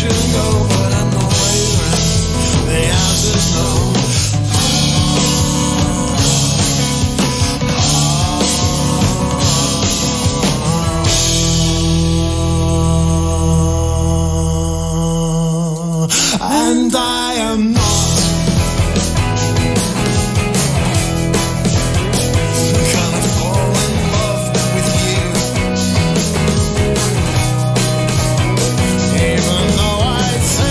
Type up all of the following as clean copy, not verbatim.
should go, but I'm not wavering. The answer's no. And I am not gonna fall in love with you, even though I think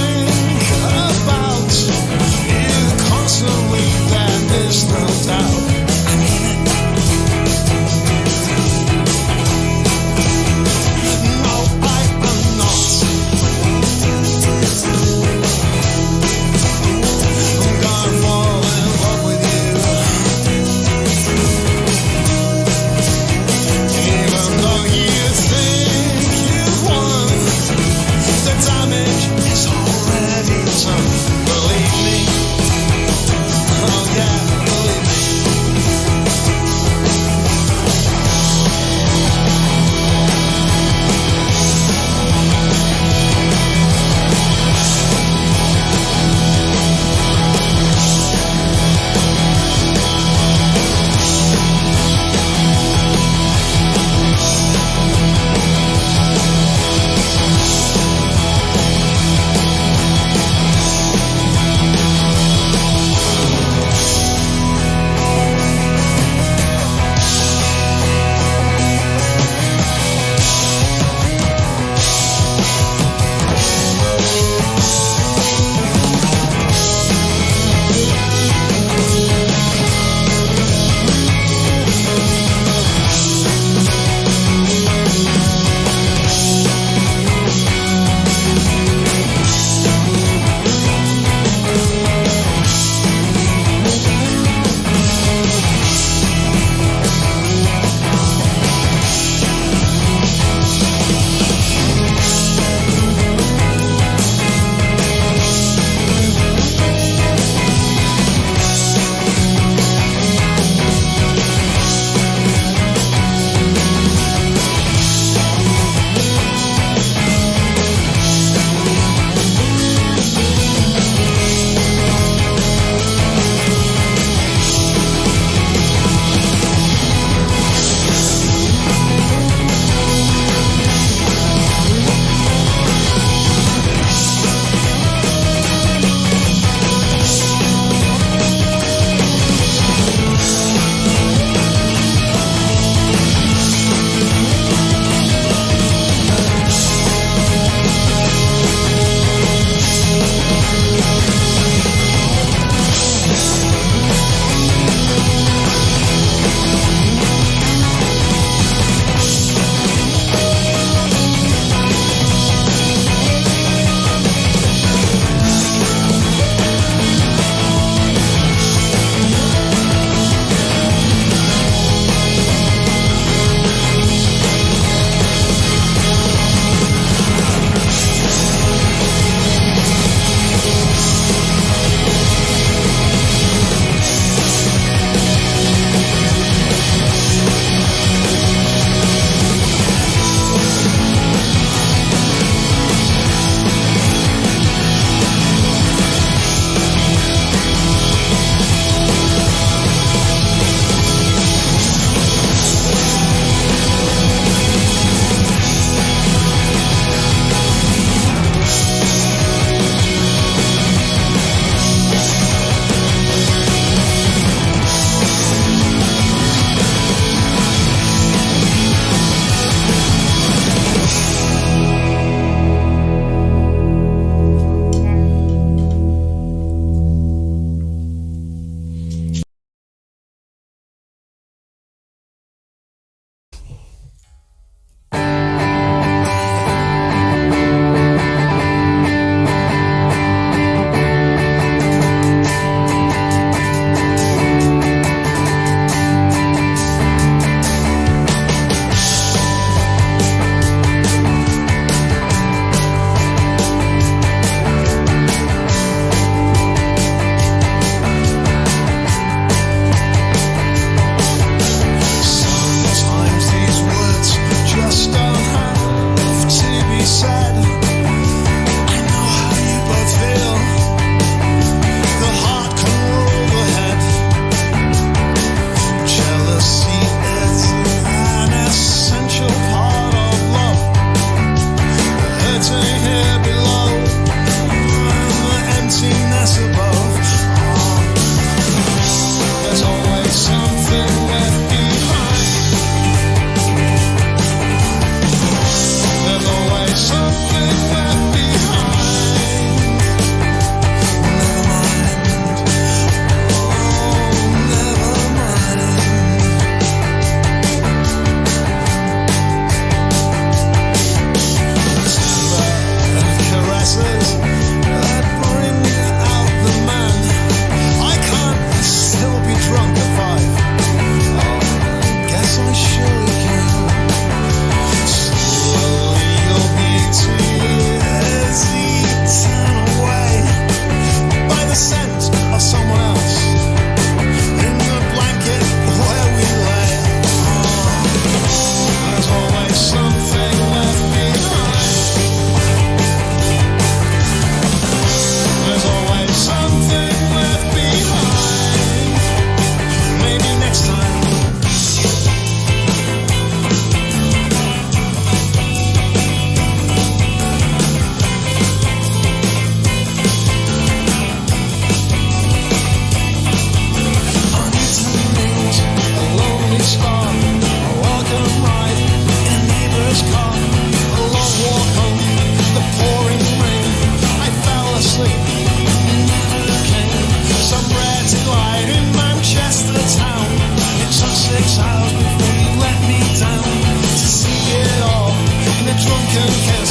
can kiss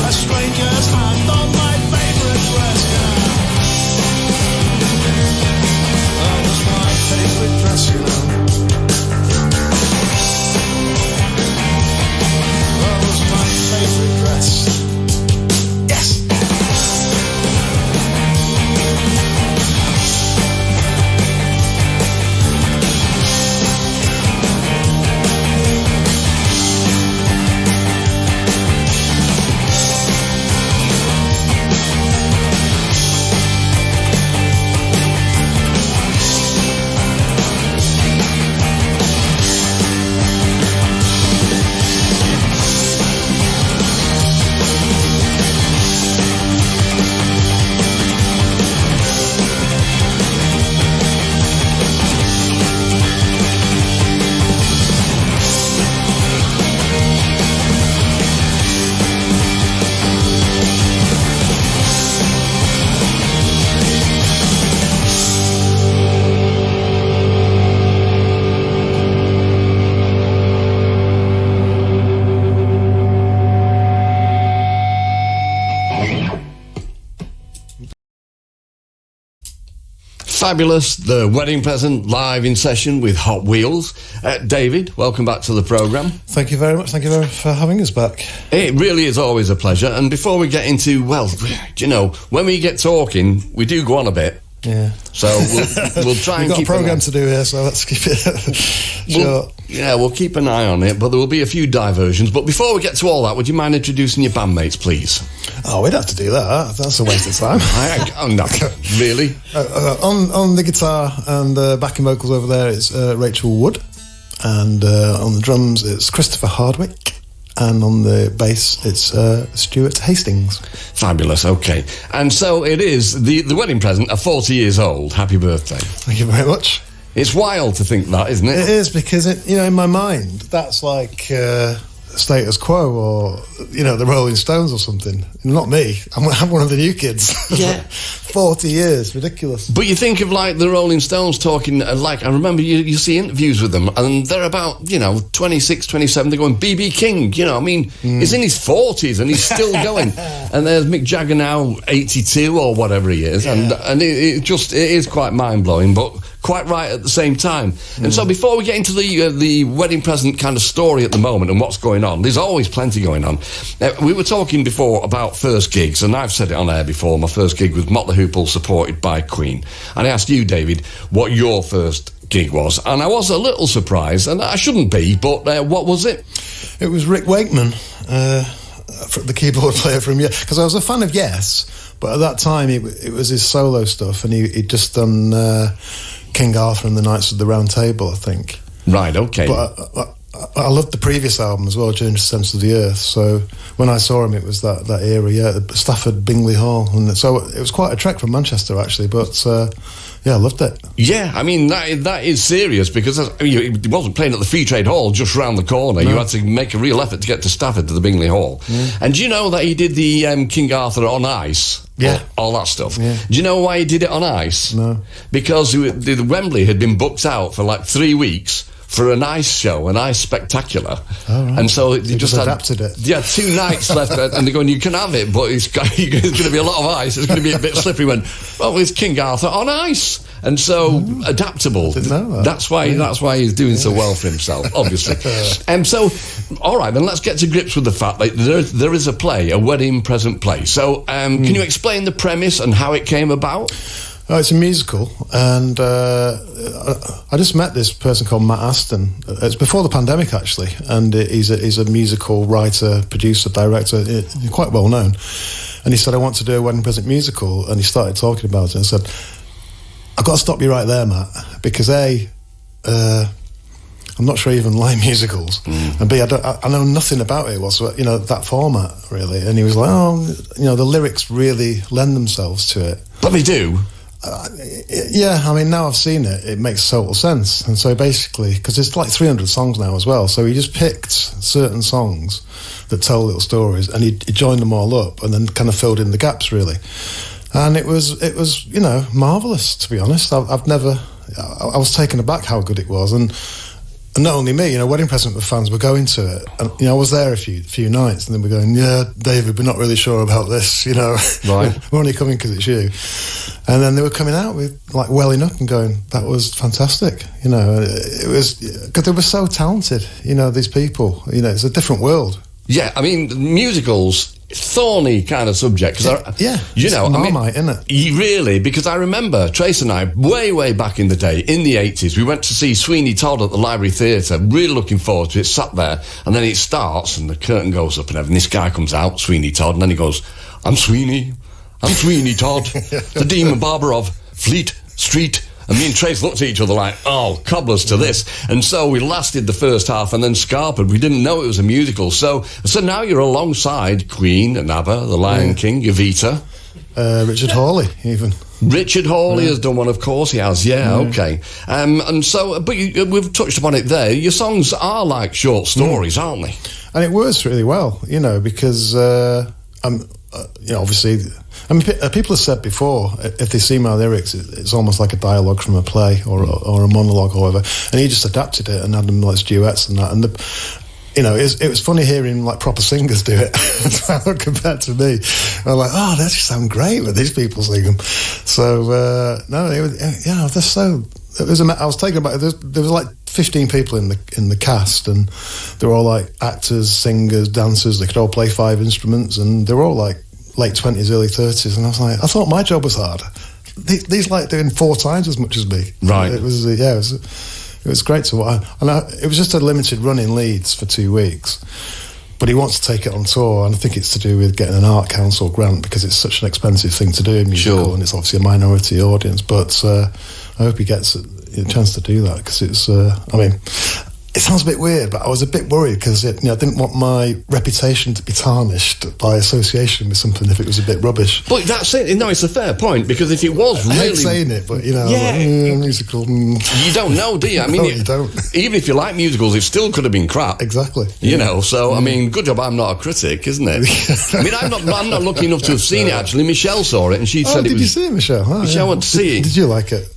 a stranger's hand on my favorite dress. That was my favorite dress, you know. That was my favorite dress. Yes. Fabulous, the wedding present live in session with Hot Wheels. David, welcome back to the programme. Thank you very much. Thank you for having us back. It really is always a pleasure. And before we get into, well, do you know, when we get talking, we do go on a bit. Yeah. So we'll try and keep... We've got a programme to do here, so let's keep it short. We'll keep an eye on it, but there will be a few diversions. But before we get to all that, would you mind introducing your bandmates, please? Oh, we'd have to do that. That's a waste of time. No, really? On the guitar and backing vocals over there is Rachel Wood. And on the drums, it's Christopher Hardwick. And on the bass, it's Stuart Hastings. Fabulous, okay. And so it is, the wedding present are 40 years old. Happy birthday. Thank you very much. It's wild to think that, isn't it? It is, because, in my mind, that's like status quo or, the Rolling Stones or something. Not me. I'm one of the new kids. Yeah. 40 years, ridiculous. But you think of, like, the Rolling Stones talking, I remember you see interviews with them, and they're about, 26, 27, they're going, B.B. King, he's in his 40s, and he's still going. And there's Mick Jagger now, 82 or whatever he is, yeah. and it is quite mind-blowing, but quite right at the same time. And so before we get into the wedding present kind of story at the moment and what's going on, there's always plenty going on. We were talking before about first gigs, and I've said it on air before. My first gig was Motley Hoople, supported by Queen. And I asked you, David, what your first gig was, and I was a little surprised, and I shouldn't be, but what was it? It was Rick Wakeman, the keyboard player from Yes, because I was a fan of Yes, but at that time it was his solo stuff, and he'd just done King Arthur and the Knights of the Round Table, I think. Right, okay. But I loved the previous album as well, Journey to the Centre of the Earth. So when I saw him, it was that era, yeah, Stafford Bingley Hall, and so it was quite a trek from Manchester actually. But yeah, I loved it. Yeah, I mean that is serious, because he wasn't playing at the Free Trade Hall just round the corner. No. You had to make a real effort to get to Stafford, to the Bingley Hall. Yeah. And do you know that he did the King Arthur on ice? Yeah, all that stuff. Yeah. Do you know why he did it on ice? No, because the Wembley had been booked out for like 3 weeks for an ice show, an ice spectacular. Oh, right. And so they just adapted it. Yeah, 2 nights left, and they're going, you can have it, but it's going to be a lot of ice, it's going to be a bit slippery. When, well, it's King Arthur on ice. And so, adaptable. I didn't know that. That's why he's doing so well for himself, obviously. So, all right, then let's get to grips with the fact that there is a play, a wedding present play. So, can you explain the premise and how it came about? Oh, it's a musical, and I just met this person called Matt Aston. It's before the pandemic, actually, and he's a musical writer, producer, director, quite well known. And he said, I want to do a wedding present musical, and he started talking about it, and I said, I've got to stop you right there, Matt, because A, I'm not sure I even like musicals, and B, I know nothing about it whatsoever, that format, really. And he was like, the lyrics really lend themselves to it. But they do. Yeah, I mean, now I've seen it, it makes total sense. And so basically, because it's like 300 songs now as well, so he just picked certain songs that tell little stories, and he joined them all up and then kind of filled in the gaps, really. And it was marvellous, to be honest. I was taken aback how good it was, and And not only me, Wedding Present, the fans were going to it. And, I was there a few nights, and then we're going, yeah, David, we're not really sure about this, Right. We're only coming because it's you. And then they were coming out with, like, welling up and going, that was fantastic, It was, because they were so talented, these people. It's a different world. Yeah, I mean, musicals, thorny kind of subject. It's Marmite, isn't it? Really, because I remember Trace and I, way back in the day, in the 80s, we went to see Sweeney Todd at the Library Theatre, really looking forward to it, sat there, and then it starts, and the curtain goes up and everything. This guy comes out, Sweeney Todd, and then he goes, I'm Sweeney Todd, the demon barber of Fleet Street. And me and Trace looked at each other like, oh, cobblers to this. And so we lasted the first half and then scarpered. We didn't know it was a musical. So now you're alongside Queen and ABBA, The Lion King, Evita. Richard Hawley, even. Richard Hawley has done one, of course he has, okay. And so, but we've touched upon it there. Your songs are like short stories, aren't they? And it works really well, because, obviously... I mean, people have said before, if they see my lyrics, it's almost like a dialogue from a play or a monologue or whatever. And he just adapted it and had them like duets and that. And it was funny hearing like proper singers do it compared to me. I'm like, oh, they just sound great when these people sing them. So they're so. I was taken aback. There was like 15 people in the cast, and they were all like actors, singers, dancers. They could all play 5 instruments, and they were all like late 20s, early 30s, and I was like, I thought my job was hard. These like doing 4 times as much as me. Right. It was it was great to watch. It was just a limited run in Leeds for 2 weeks, but he wants to take it on tour, and I think it's to do with getting an art council grant because it's such an expensive thing to do in musical, and it's obviously a minority audience. But I hope he gets a chance to do that because it's. It sounds a bit weird, but I was a bit worried because I didn't want my reputation to be tarnished by association with something if it was a bit rubbish. But that's it. No, it's a fair point because if it was really... I hate saying it, but musical... You don't know, do you? I mean, no, you don't. Even if you like musicals, it still could have been crap. Exactly. So, I mean, good job I'm not a critic, isn't it? I mean, I'm not lucky enough to have seen it, actually. Michelle saw it and she said it was... Did you see it, Michelle? Michelle went to see it. Did you like it?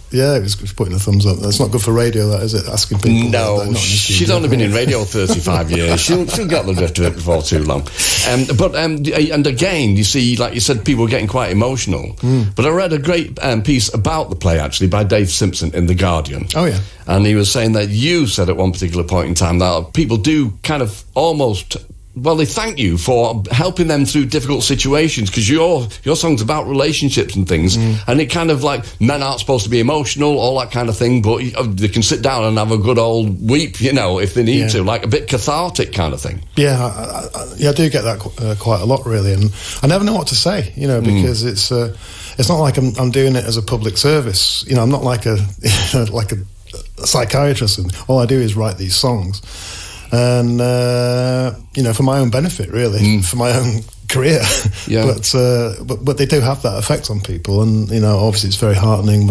Yeah, it was putting a thumbs up. That's not good for radio, that, is it? Asking people. No, she's only been in radio 35 years. She'll get the drift of it before too long. And again, you see, like you said, people were getting quite emotional. But I read a great piece about the play, actually, by Dave Simpson in The Guardian. Oh, yeah. And he was saying that you said at one particular point in time that people do kind of almost... Well, they thank you for helping them through difficult situations because your song's about relationships and things, and it kind of like men aren't supposed to be emotional, all that kind of thing, but they can sit down and have a good old weep, if they need to, like a bit cathartic kind of thing. Yeah, I do get that quite a lot, really, and I never know what to say, because it's not like I'm doing it as a public service. I'm not like a like a psychiatrist, and all I do is write these songs. And for my own benefit, really, for my own career. Yeah. But they do have that effect on people, and obviously it's very heartening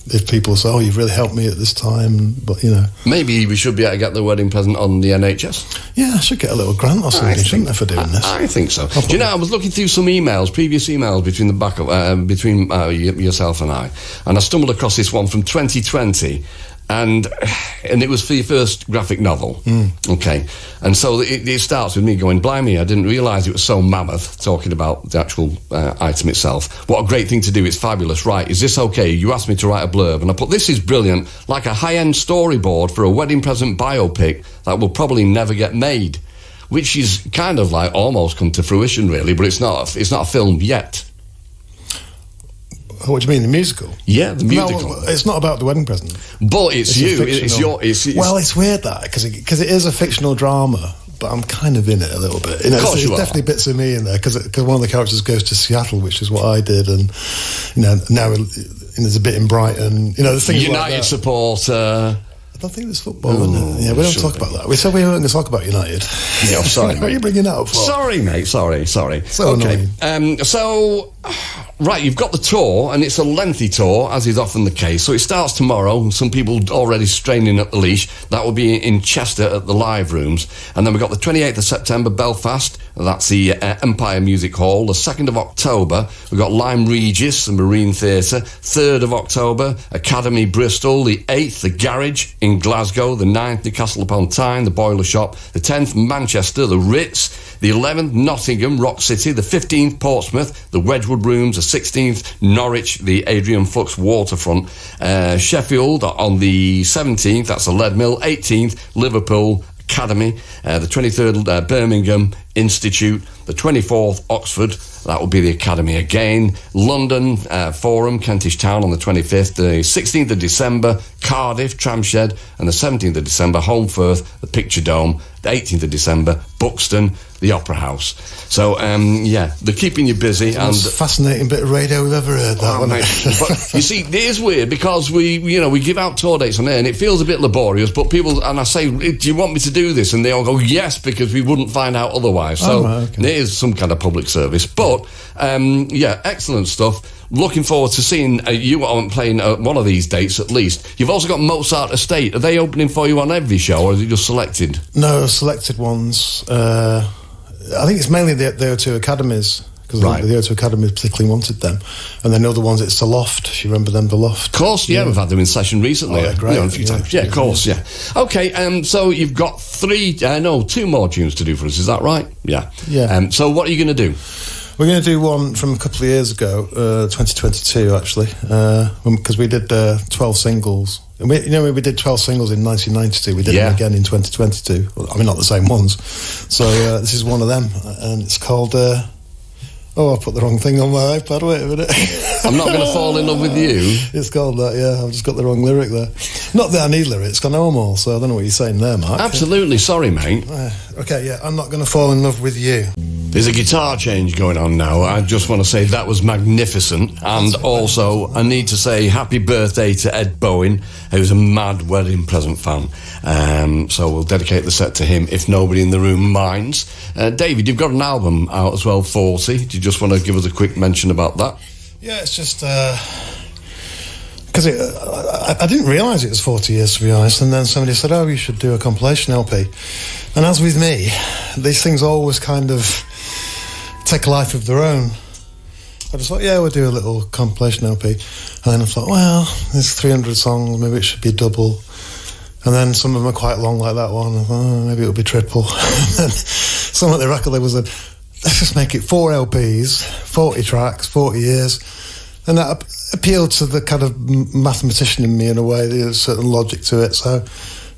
if people say, "Oh, you've really helped me at this time." But maybe we should be able to get the wedding present on the NHS. Yeah, I should get a little grant or something, shouldn't I, for doing this? I think so. Do you know, I was looking through some previous emails between yourself and I stumbled across this one from 2020. And it was for your first graphic novel. Okay. And so it starts with me going, blimey, I didn't realise it was so mammoth, talking about the actual item itself. What a great thing to do, it's fabulous. Right, is this okay? You asked me to write a blurb, and I put, this is brilliant, like a high-end storyboard for a wedding present biopic that will probably never get made. Which is kind of like almost come to fruition, really, but it's not a film yet. What do you mean, the musical? Yeah, the musical. No, it's not about the wedding present. But it's you. Well, it's weird that because it is a fictional drama, but I'm kind of in it a little bit. Of course, there's definitely bits of me in there because one of the characters goes to Seattle, which is what I did, and now there's a bit in Brighton. The things United like that. Supporter. I don't think there's football in it. Yeah, we don't talk about that. We said we weren't going to talk about United. Yeah, sorry. What are you bringing that up for? Sorry, mate. Sorry. So okay. Annoying. Right, you've got the tour, and it's a lengthy tour, as is often the case. So it starts tomorrow. Some people already straining at the leash. That will be in Chester at the Live Rooms. And then we've got the 28th of September, Belfast. That's the Empire Music Hall. The 2nd of October, we've got Lyme Regis, the Marine Theatre. 3rd of October, Academy Bristol. The 8th, the Garage in Glasgow. The 9th, Newcastle upon Tyne, the Boiler Shop. The 10th, Manchester, the Ritz. The 11th, Nottingham, Rock City. The 15th, Portsmouth, the Wedgwood Rooms. The 16th, Norwich, the Adrian Flux Waterfront. Sheffield on the 17th, that's the Lead Mill. 18th, Liverpool Academy. The 23rd, Birmingham Institute. The 24th, Oxford, that will be the Academy again. London Forum, Kentish Town on the 25th. The 16th of December, Cardiff, Tramshed. And the 17th of December, Holmfirth, the Picture Dome. The 18th of December, Buxton, the Opera House. So, yeah, they're keeping you busy. And a fascinating bit of radio we've ever heard, that, wasn't it? But you see, it is weird because we give out tour dates on air and it feels a bit laborious, but people, and I say, do you want me to do this? And they all go, yes, because we wouldn't find out otherwise. So, it is some kind of public service. But, yeah, excellent stuff. Looking forward to seeing you on playing one of these dates at least. You've also got Mozart Estate. Are they opening for you on every show, or is it just selected? No, selected ones. I think it's mainly the O2 Academies, because the O2 Academy particularly wanted them. And then the other ones, it's the Loft. If you remember them, the Loft. Of course, yeah, we've had them in session recently. Oh, great. A few times. Yeah, of course, yeah. Okay, so you've got two more tunes to do for us, is that right? Yeah. Yeah. So what are you going to do? We're going to do one from a couple of years ago, 2022 actually, because we did 12 singles. And we did 12 singles in 1992. We did them again in 2022. I mean, not the same ones. So this is one of them, and it's called. I put the wrong thing on my iPad. Wait a minute. I'm not going to fall in love with you. It's called that, yeah. I've just got the wrong lyric there. Not that I need lyrics, I know them all, so I don't know what you're saying there, Mark. Absolutely, sorry, mate. Okay, yeah, I'm not going to fall in love with you. There's a guitar change going on now. I just want to say that was magnificent. And also, I need to say happy birthday to Ed Bowen, who's a mad wedding present fan. So we'll dedicate the set to him, if nobody in the room minds. David, you've got an album out as well, 40. Do you just want to give us a quick mention about that? Yeah, it's just... because I didn't realise it was 40 years, to be honest, and then somebody said, you should do a compilation LP. And as with me, these things always kind of take a life of their own. I just thought, we'll do a little compilation LP. And then I thought, well, there's 300 songs, maybe it should be double. And then some of them are quite long, like that one. I thought, maybe it'll be triple. And then some of the record labels said, let's just make it 4 LPs, 40 tracks, 40 years. And that appealed to the kind of mathematician in me in a way. There's a certain logic to it. So,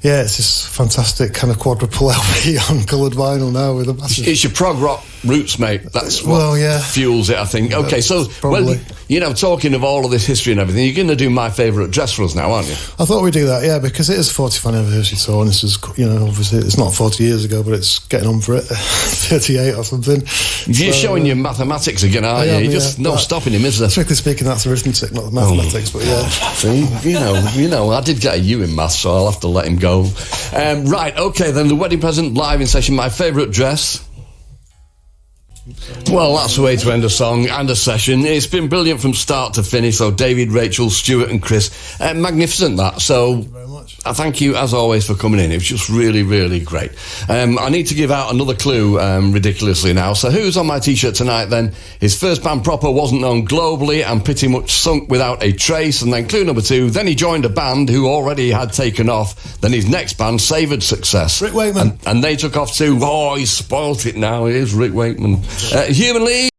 yeah, it's this fantastic kind of quadruple LP on coloured vinyl now with a massive... It's your prog rock roots, mate. That's what fuels it, I think. Okay, so, probably. Well, talking of all of this history and everything, you're going to do My Favourite Dress for us now, aren't you? I thought we'd do that, yeah, because it is 45th anniversary tour, and this is, obviously, it's not 40 years ago, but it's getting on for it, 38 or something. You're showing your mathematics again, aren't you? You're just no stopping him, is there? Strictly speaking, that's arithmetic, not mathematics, but yeah. See, I did get a U in maths, so I'll have to let him go. Right, okay, then the wedding present live in session, My Favourite Dress. Well, that's the way to end a song and a session. It's been brilliant from start to finish. So David, Rachel, Stuart and Chris, magnificent that. So thank you very much. I thank you as always for coming in. It was just really, really great. I need to give out another clue ridiculously now. So who's on my t-shirt tonight then? His first band proper wasn't known globally and pretty much sunk without a trace. And then clue number 2, then he joined a band who already had taken off. Then his next band savoured success. Rick Wakeman. And they took off too. Oh, he's spoilt it now. It is Rick Wakeman. Human League.